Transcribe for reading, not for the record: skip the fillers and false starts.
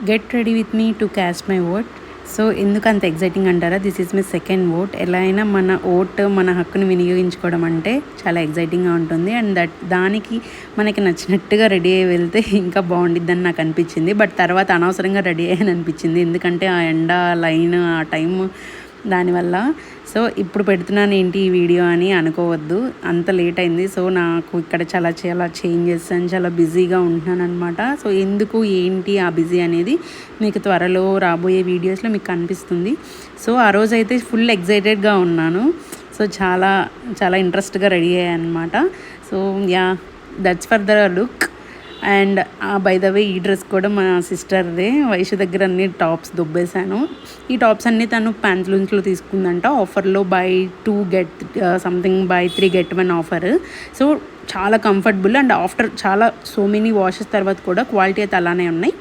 Get ready with me to caste my vote. So ఎందుకు అంత exciting అంటారా? This is my second vote. ఎలా అయినా మన ఓట్ మన హక్కును వినియోగించుకోవడం అంటే చాలా ఎగ్జైటింగ్గా ఉంటుంది. అండ్ దానికి మనకి నచ్చినట్టుగా రెడీ అయ్యి వెళ్తే ఇంకా బాగుండిద్దని నాకు అనిపించింది. బట్ తర్వాత అనవసరంగా రెడీ అయ్యాను అనిపించింది, ఎందుకంటే ఆ ఎండ లైన్ ఆ టైం దానివల్ల. సో ఇప్పుడు పెడుతున్నాను ఏంటి ఈ వీడియో అని అనుకోవద్దు, అంత లేట్ అయింది. సో నాకు ఇక్కడ చాలా చాలా చేంజెస్ అని చాలా బిజీగా ఉంటున్నాను అనమాట. సో ఎందుకు ఏంటి ఆ బిజీ అనేది మీకు త్వరలో రాబోయే వీడియోస్లో మీకు కనిపిస్తుంది. సో ఆ రోజైతే ఫుల్ ఎగ్జైటెడ్గా ఉన్నాను. సో చాలా చాలా ఇంట్రెస్ట్గా రెడీ అయ్యాను అనమాట. So yeah, that's for the look. And by the way ఈ డ్రెస్ కూడా మా సిస్టర్దే. వైషు దగ్గర అన్ని టాప్స్ దొబ్బేశాను. ఈ టాప్స్ అన్నీ తను ప్యాంట్లూన్స్లో తీసుకుందంట ఆఫర్లో, by 2 get something by 3 get 1 offer. So చాలా కంఫర్టబుల్ అండ్ ఆఫ్టర్ చాలా సో మెనీ వాషెస్ తర్వాత కూడా క్వాలిటీ అయితే అలానే ఉన్నాయి.